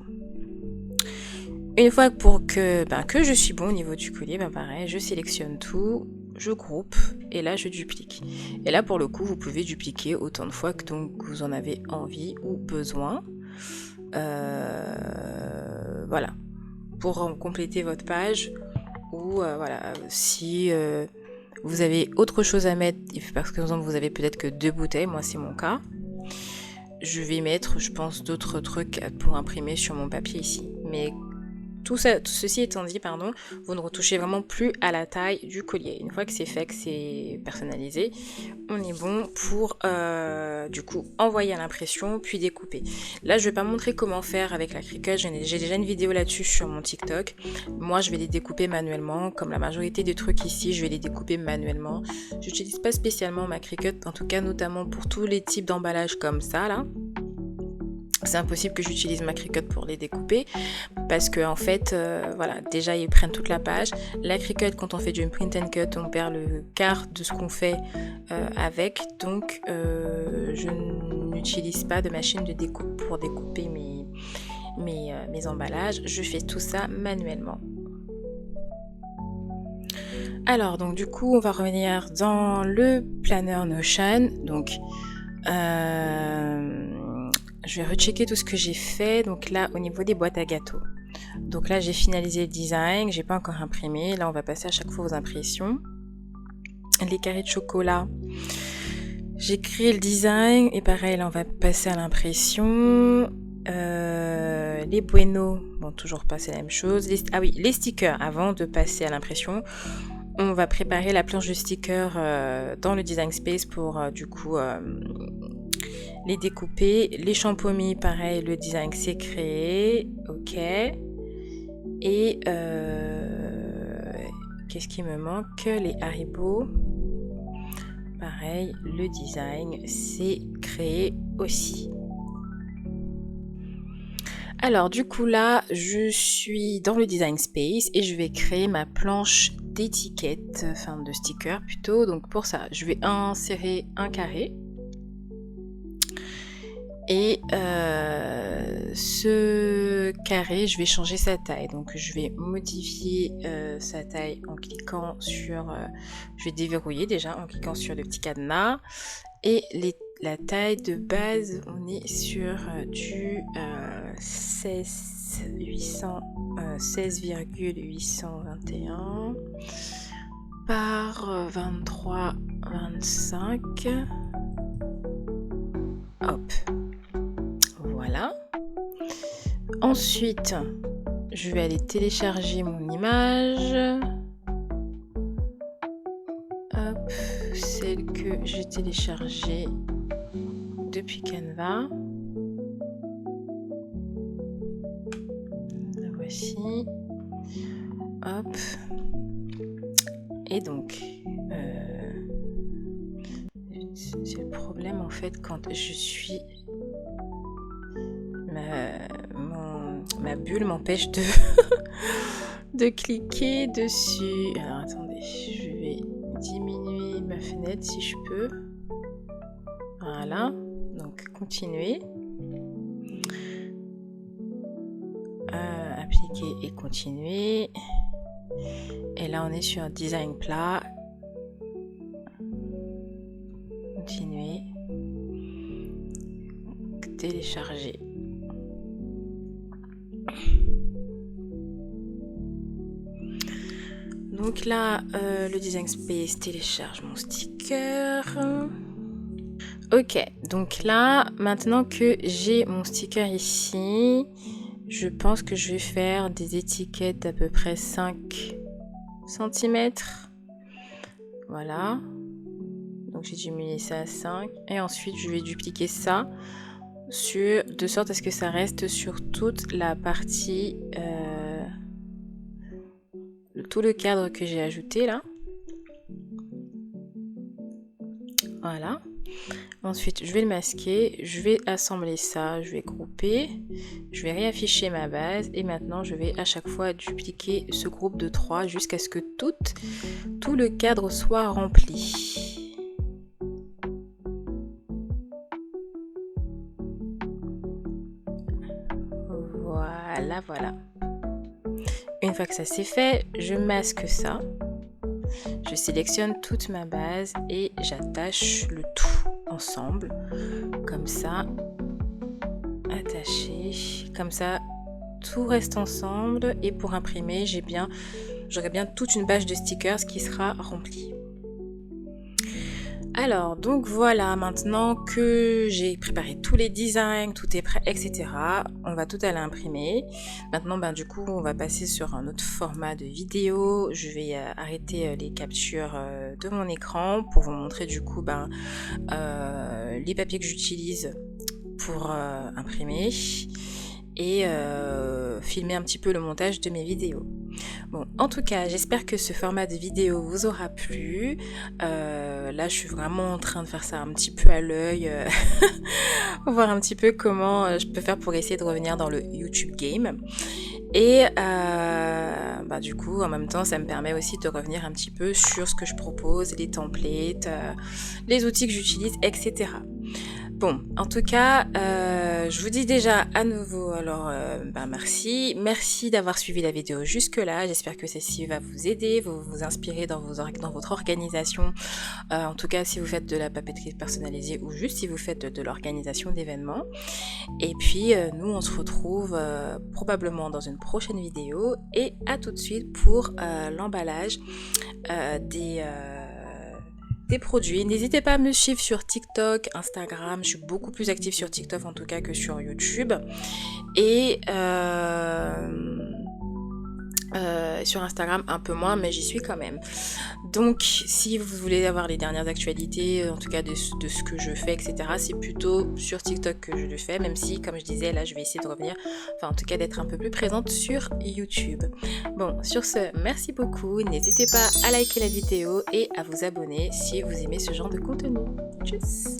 Une fois que je suis bon au niveau du collier, pareil, je sélectionne tout, je groupe et là je duplique. Et là pour le coup, vous pouvez dupliquer autant de fois que donc vous en avez envie ou besoin. Voilà, pour compléter votre page ou voilà, si vous avez autre chose à mettre, parce que par exemple vous avez peut-être que 2 bouteilles, moi c'est mon cas. Je vais mettre, je pense, d'autres trucs pour imprimer sur mon papier ici. Mais tout ceci étant dit, vous ne retouchez vraiment plus à la taille du collier. Une fois que c'est fait, que c'est personnalisé, on est bon pour du coup envoyer à l'impression puis découper. Là, je vais pas montrer comment faire avec la Cricut. J'ai déjà une vidéo là-dessus sur mon TikTok. Moi, je vais les découper manuellement. Comme la majorité des trucs ici, je vais les découper manuellement. J'utilise pas spécialement ma Cricut, en tout cas notamment pour tous les types d'emballages comme ça là. C'est impossible que j'utilise ma Cricut pour les découper parce que en fait, voilà, déjà ils prennent toute la page. La Cricut, quand on fait du print and cut, on perd le quart de ce qu'on fait avec. Donc, je n'utilise pas de machine de découpe pour découper mes emballages. Je fais tout ça manuellement. Alors, donc du coup, on va revenir dans le planner Notion. Donc, je vais rechecker tout ce que j'ai fait. Donc là, au niveau des boîtes à gâteaux. Donc là, j'ai finalisé le design. J'ai pas encore imprimé. Là, on va passer à chaque fois aux impressions. Les carrés de chocolat. J'ai créé le design. Et pareil, là, on va passer à l'impression. Les Bueno. Bon, toujours pas, c'est la même chose. Les stickers. Avant de passer à l'impression, on va préparer la planche de stickers dans le design space pour du coup... les découper. Les Champomy, pareil, le design c'est créé. Ok. Et qu'est-ce qui me manque? Les Haribo. Pareil, le design c'est créé aussi. Alors du coup là, je suis dans le Design Space et je vais créer ma planche d'étiquette, enfin de sticker plutôt. Donc pour ça, je vais insérer un carré. Et ce carré, je vais changer sa taille. Donc je vais modifier sa taille en cliquant sur... je vais déverrouiller déjà en cliquant sur le petit cadenas. Et la taille de base, on est sur du 16,821 par 23,25. Hop. Voilà. Ensuite, je vais aller télécharger mon image. Hop, celle que j'ai téléchargée depuis Canva. La voici. Hop. Et donc, c'est le problème en fait quand je suis... Ma bulle m'empêche de, de cliquer dessus. Alors attendez, je vais diminuer ma fenêtre si je peux. Voilà, donc continuer. Appliquer et continuer. Et là on est sur design plat. Continuer. Télécharger. Donc là, le Design Space télécharge mon sticker. Ok, donc là, maintenant que j'ai mon sticker ici, je pense que je vais faire des étiquettes d'à peu près 5 cm. Voilà. Donc j'ai diminué ça à 5. Et ensuite, je vais dupliquer ça de sorte à ce que ça reste sur toute la partie... tout le cadre que j'ai ajouté là. Voilà. Ensuite, je vais le masquer, je vais assembler ça, je vais grouper, je vais réafficher ma base et maintenant je vais à chaque fois dupliquer ce groupe de 3 jusqu'à ce que tout le cadre soit rempli. Voilà, voilà. Une fois que ça c'est fait, je masque ça. Je sélectionne toute ma base et j'attache le tout ensemble. Comme ça, attaché. Comme ça, tout reste ensemble. Et pour imprimer, j'aurai bien toute une page de stickers qui sera remplie. Alors, donc voilà, maintenant que j'ai préparé tous les designs, tout est prêt, etc. On va tout aller imprimer. Maintenant, du coup, on va passer sur un autre format de vidéo. Je vais arrêter les captures de mon écran pour vous montrer du coup les papiers que j'utilise pour imprimer et filmer un petit peu le montage de mes vidéos. Bon, en tout cas, j'espère que ce format de vidéo vous aura plu. Là, je suis vraiment en train de faire ça un petit peu à l'œil, voir un petit peu comment je peux faire pour essayer de revenir dans le YouTube game. Et du coup, en même temps, ça me permet aussi de revenir un petit peu sur ce que je propose, les templates, les outils que j'utilise, etc. Bon, en tout cas, je vous dis déjà à nouveau, alors merci. Merci d'avoir suivi la vidéo jusque-là. J'espère que celle-ci va vous aider, vous inspirer dans votre organisation. En tout cas, si vous faites de la papeterie personnalisée ou juste si vous faites de l'organisation d'événements. Et puis, nous, on se retrouve probablement dans une prochaine vidéo. Et à tout de suite pour l'emballage des produits. N'hésitez pas à me suivre sur TikTok, Instagram. Je suis beaucoup plus active sur TikTok en tout cas que sur YouTube. Et sur Instagram un peu moins, mais j'y suis quand même. Donc si vous voulez avoir les dernières actualités, en tout cas de ce que je fais, etc., c'est plutôt sur TikTok que je le fais, même si, comme je disais, là je vais essayer de revenir, enfin en tout cas d'être un peu plus présente sur YouTube. Bon, sur ce, merci beaucoup, n'hésitez pas à liker la vidéo et à vous abonner si vous aimez ce genre de contenu. Tchuss!